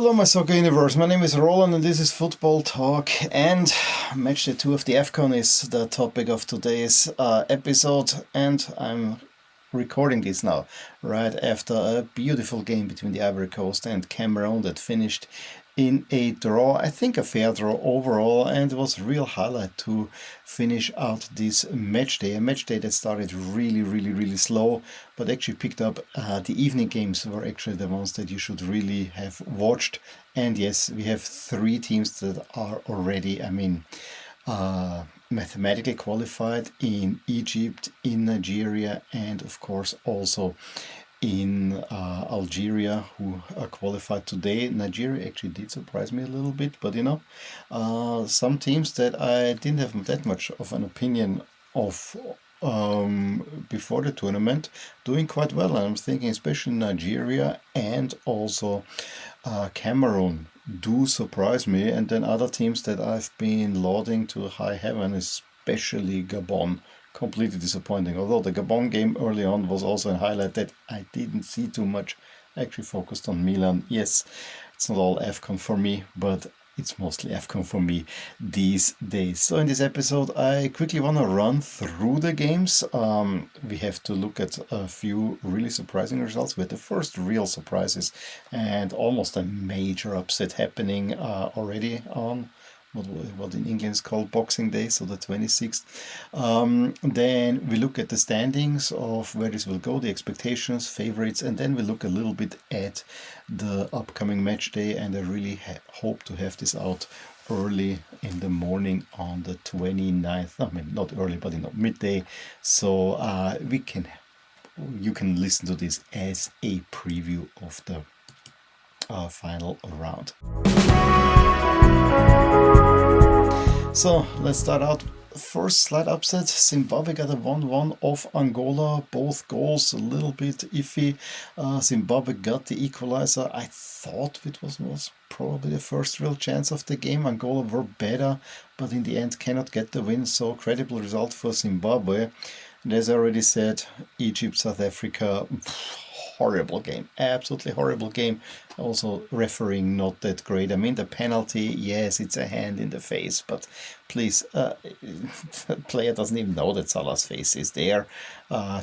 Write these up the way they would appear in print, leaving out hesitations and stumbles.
Hello, my soccer universe. My name is Roland, and this is Football Talk. And Matchday 2 of the AFCON is the topic of today's episode. And I'm recording this now, right after a beautiful game between the Ivory Coast and Cameroon that finished in a draw. I think a fair draw overall, and it was a real highlight to finish out this match day. A match day that started really slow, but actually picked up the evening games were actually the ones that you should really have watched. And yes, we have three teams that are already, mathematically qualified in Egypt, in Nigeria, and of course also in Algeria, who are qualified today. Nigeria actually did surprise me a little bit, but some teams that I didn't have that much of an opinion of before the tournament doing quite well. And I'm thinking especially Nigeria and also Cameroon do surprise me, and then other teams that I've been lauding to high heaven, especially Gabon, completely disappointing. Although the Gabon game early on was also a highlight that I didn't see too much. Actually focused on Milan. Yes, it's not all AFCON for me, but it's mostly AFCON for me these days. So in this episode, I quickly want to run through the games. We have to look at a few really surprising results. We had the first real surprises and almost a major upset happening already on what in England is called Boxing Day, so the 26th. Then we look at the standings of where this will go, the expectations, favorites, and then we look a little bit at the upcoming match day, and I really hope to have this out early in the morning on the 29th. I mean, not early, but midday, so you can listen to this as a preview of the final round. So let's start out. First slight upset, Zimbabwe got a 1-1 off Angola. Both goals a little bit iffy. Zimbabwe got the equalizer. I thought it was probably the first real chance of the game. Angola were better, but in the end cannot get the win. So credible result for Zimbabwe. And as I already said, Egypt, South Africa, horrible game, absolutely horrible game. Also refereeing not that great. I mean, the penalty, yes, it's a hand in the face, but please, the player doesn't even know that Salah's face is there.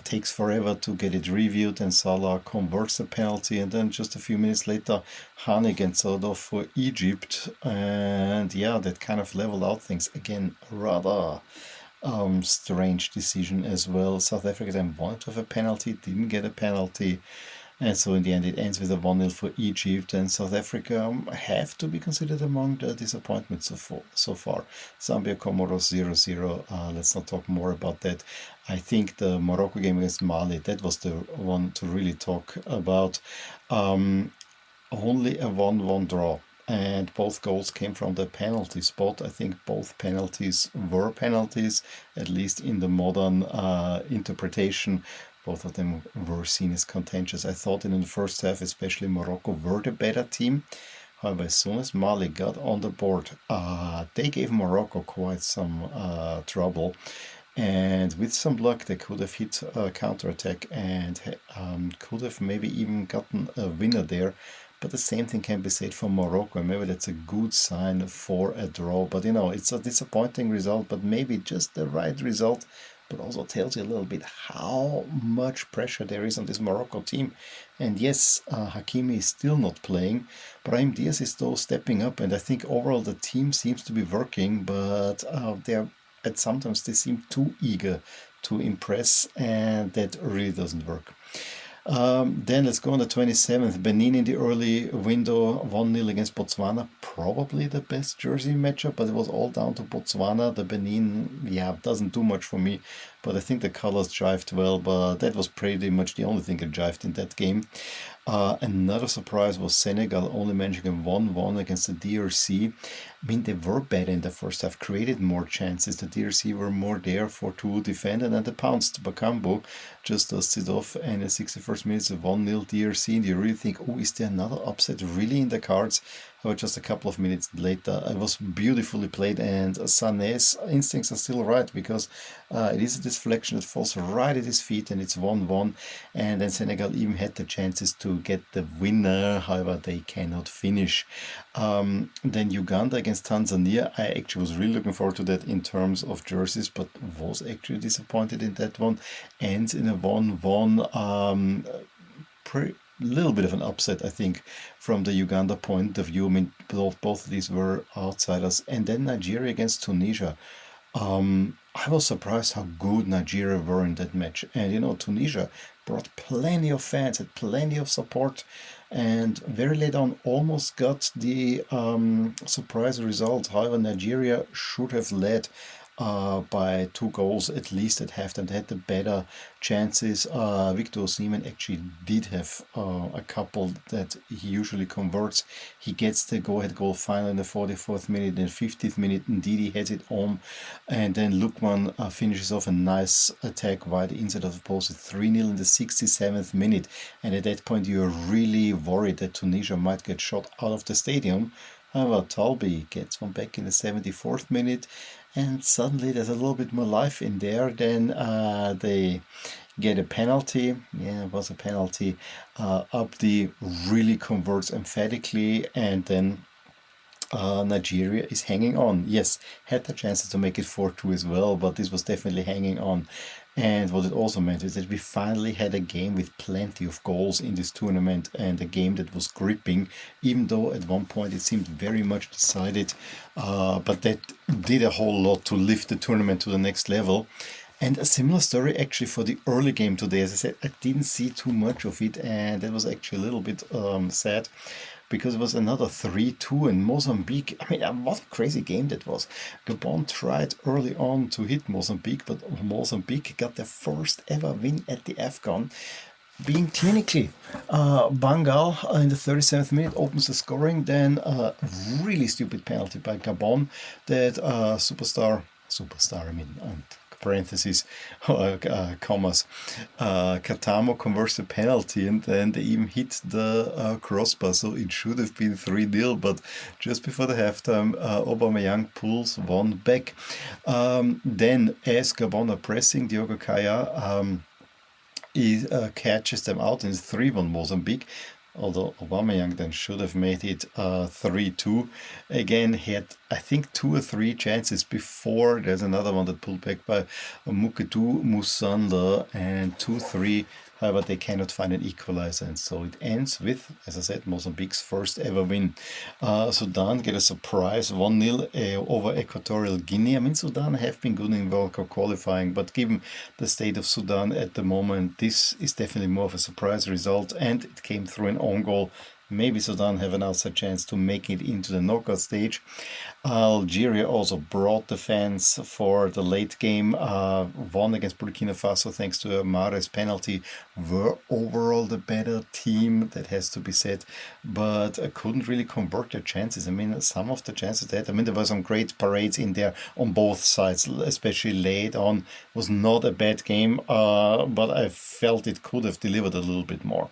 Takes forever to get it reviewed, and Salah converts the penalty, and then just a few minutes later Hani gets out of for Egypt, and yeah, that kind of leveled out things. Again, rather strange decision as well. South Africa then wanted to have a penalty, didn't get a penalty, and so in the end it ends with a 1-0 for Egypt, and South Africa have to be considered among the disappointments so far. Zambia, Comoros 0-0. Let's not talk more about that. I think the Morocco game against Mali, that was the one to really talk about. Only a 1-1 draw, and both goals came from the penalty spot. I think both penalties were penalties, at least in the modern interpretation. Both of them were seen as contentious. I thought in the first half, especially Morocco were the better team. However, as soon as Mali got on the board, they gave Morocco quite some trouble. And with some luck, they could have hit a counterattack and could have maybe even gotten a winner there. But the same thing can be said for Morocco, and maybe that's a good sign for a draw. But it's a disappointing result, but maybe just the right result, but also tells you a little bit how much pressure there is on this Morocco team. And yes, Hakimi is still not playing. Brahim Diaz is still stepping up, and I think overall the team seems to be working, but sometimes they seem too eager to impress, and that really doesn't work. Then let's go on the 27th. Benin in the early window, 1-0 against Botswana. Probably the best jersey matchup, but it was all down to Botswana. The Benin, doesn't do much for me, but I think the colors jived well, but that was pretty much the only thing that jived in that game. Another surprise was Senegal only managing a 1-1 against the DRC. I mean, they were better in the first half, created more chances. The DRC were more there to defend, and then they pounced. Bakambu just dusted it off, and at 61st minutes, a 1-0 DRC, and you really think, is there another upset really in the cards? However, just a couple of minutes later, it was beautifully played, and Sané's instincts are still right, because it is a deflection that falls right at his feet, and it's 1-1. And then Senegal even had the chances to get the winner, however, they cannot finish. Then Uganda against Tanzania. I actually was really looking forward to that in terms of jerseys, but was actually disappointed in that one. Ends in a 1-1. Little bit of an upset, I think, from the Uganda point of view. I mean, both of these were outsiders. And then Nigeria against Tunisia. I was surprised how good Nigeria were in that match. And Tunisia brought plenty of fans, had plenty of support, and very late on almost got the surprise result. However, Nigeria should have led by 2 goals at least at halftime. They had the better chances. Victor Osimhen actually did have a couple that he usually converts. He gets the go-ahead goal finally in the 44th minute. In the 50th minute, Ndidi heads it home. And then Lukman finishes off a nice attack via the inside of the post at 3-0 in the 67th minute. And at that point, you're really worried that Tunisia might get shot out of the stadium. However, Talbi gets one back in the 74th minute, and suddenly there's a little bit more life in there. Then they get a penalty. Yeah, it was a penalty. Abdi really converts emphatically, and then Nigeria is hanging on. Yes, had the chances to make it 4-2 as well, but this was definitely hanging on. And what it also meant is that we finally had a game with plenty of goals in this tournament, and a game that was gripping, even though at one point it seemed very much decided. But that did a whole lot to lift the tournament to the next level. And a similar story actually for the early game today. As I said, I didn't see too much of it, and that was actually a little bit sad, because it was another 3-2 in Mozambique. I mean, what a crazy game that was. Gabon tried early on to hit Mozambique, but Mozambique got their first ever win at the AFCON, being clinically. Bangal in the 37th minute opens the scoring, then a really stupid penalty by Gabon that superstar, I mean, parentheses, commas, Katamo converts the penalty, and then they even hit the crossbar, so it should have been 3-0, but just before the halftime, Aubameyang pulls one back. Then, as Gabon are pressing, Diogo Kaya he catches them out, and it's 3-1 Mozambique. Although Aubameyang then should have made it 3-2. Again, he had, I think, 2 or 3 chances before. There's another one that pulled back by Muketu Musanda, and 2-3. However, they cannot find an equalizer, and so it ends with, as I said, Mozambique's first ever win. Sudan get a surprise 1-0 over Equatorial Guinea. I mean, Sudan have been good in World Cup qualifying, but given the state of Sudan at the moment, this is definitely more of a surprise result, and it came through an own goal. Maybe Sudan have an outside chance to make it into the knockout stage. Algeria also brought the fans for the late game. Won against Burkina Faso thanks to a Mahrez penalty. Were overall the better team, that has to be said, but couldn't really convert their chances. I mean, some of the chances they had, I mean, there were some great parades in there on both sides, especially late on. Was not a bad game, but I felt it could have delivered a little bit more.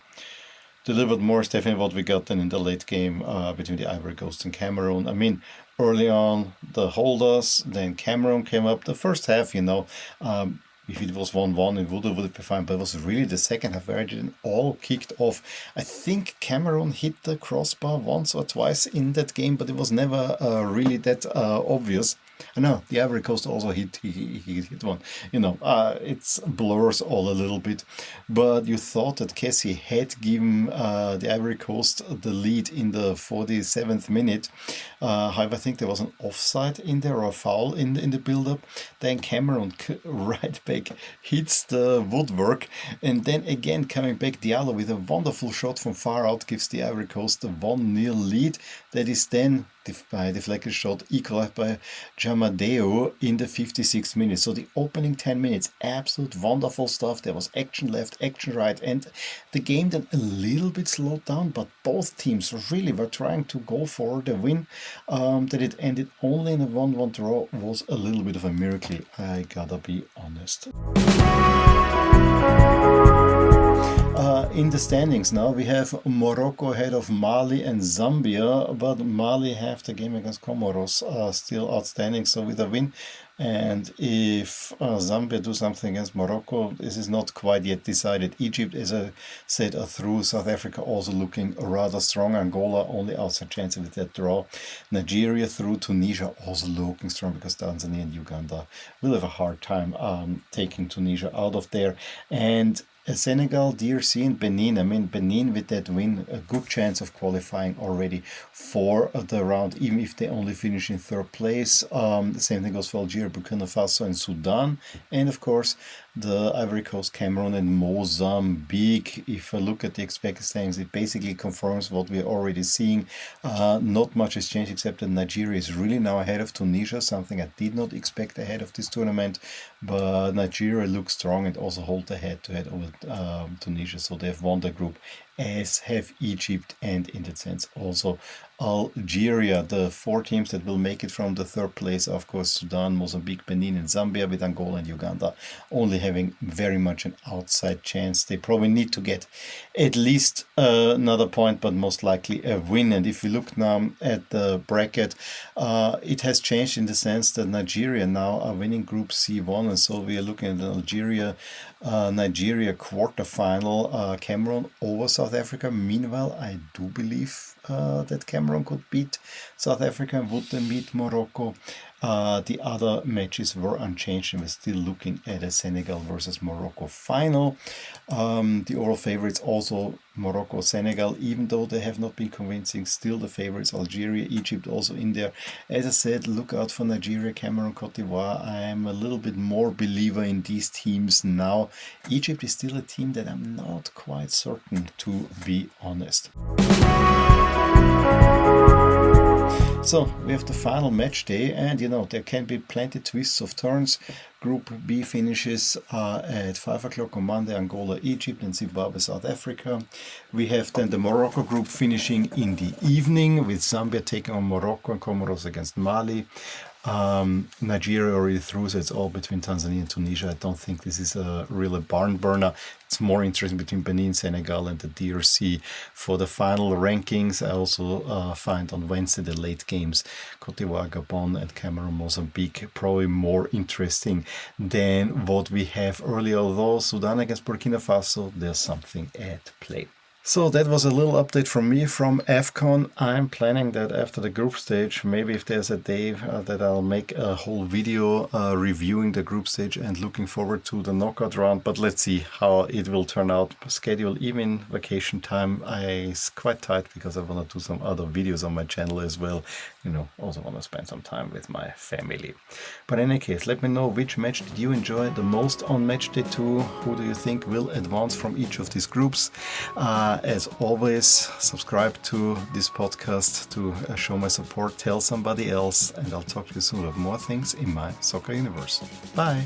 Delivered more is definitely what we got then in the late game between the Ivory Coast and Cameroon. I mean, early on, the holders, then Cameroon came up. The first half, if it was 1-1, it would be fine. But it was really the second half where it didn't all kicked off. I think Cameroon hit the crossbar once or twice in that game, but it was never really that obvious. I know the Ivory Coast also hit one. It blurs all a little bit. But you thought that Kessie had given the Ivory Coast the lead in the 47th minute. However, I think there was an offside in there, or a foul in the build-up. Then Cameroon right back hits the woodwork, and then again coming back, Diallo with a wonderful shot from far out gives the Ivory Coast a 1-0 lead. That is then by a deflected shot equalized by Jamadeo in the 56th minute. So the opening 10 minutes, absolute wonderful stuff. There was action left, action right, and the game then a little bit slowed down, but both teams really were trying to go for the win. That it ended only in a 1-1 draw was a little bit of a miracle, I gotta be honest. in the standings now, we have Morocco ahead of Mali and Zambia, but Mali have the game against Comoros still outstanding, so with a win. And if Zambia do something against Morocco, this is not quite yet decided. Egypt, as I said, are through. South Africa also looking rather strong. Angola only outside chance with that draw. Nigeria through. Tunisia also looking strong because Tanzania and Uganda will have a hard time taking Tunisia out of there. And Senegal, DRC, and Benin. I mean, Benin with that win, a good chance of qualifying already for the round, even if they only finish in third place. The same thing goes for Algeria, Burkina Faso, and Sudan. And of course, the Ivory Coast, Cameroon, and Mozambique. If I look at the expected standings, it basically confirms what we're already seeing. Not much has changed except that Nigeria is really now ahead of Tunisia, something I did not expect ahead of this tournament. But Nigeria looks strong and also hold the head-to-head over Tunisia, so they have won the group, as have Egypt and in that sense also Algeria. The four teams that will make it from the third place are, of course, Sudan, Mozambique, Benin, and Zambia, with Angola and Uganda only having very much an outside chance. They probably need to get at least another point, but most likely a win. And if we look now at the bracket, it has changed in the sense that Nigeria now are winning Group C1, and so we are looking at the Nigeria quarterfinal, Cameroon over South Africa. Meanwhile, I do believe that Cameroon could beat South Africa and would then meet Morocco. The other matches were unchanged, and we're still looking at a Senegal versus Morocco final. The overall favorites also Morocco, Senegal, even though they have not been convincing, still the favorites Algeria, Egypt also in there. As I said, look out for Nigeria, Cameroon, Cote d'Ivoire. I am a little bit more believer in these teams now. Egypt is still a team that I'm not quite certain, to be honest. So we have the final match day, and there can be plenty twists of turns. Group B finishes at 5 o'clock on Monday, Angola, Egypt, and Zimbabwe, South Africa. We have then the Morocco group finishing in the evening, with Zambia taking on Morocco and Comoros against Mali. Nigeria already through, so it's all between Tanzania and Tunisia. I don't think this is a real barn burner. It's more interesting between Benin, Senegal, and the DRC. For the final rankings, I also find on Wednesday the late games, Cote d'Ivoire, Gabon, and Cameroon, Mozambique, probably more interesting than what we have earlier. Although Sudan against Burkina Faso, there's something at play. So that was a little update from me from AFCON. I'm planning that after the group stage, maybe if there's a day that I'll make a whole video reviewing the group stage and looking forward to the knockout round. But let's see how it will turn out. Schedule, even vacation time, is quite tight because I want to do some other videos on my channel as well. Also want to spend some time with my family. But in any case, let me know which match did you enjoy the most on Matchday 2. Who do you think will advance from each of these groups? As always, subscribe to this podcast to show my support, tell somebody else, and I'll talk to you soon about more things in my soccer universe. Bye!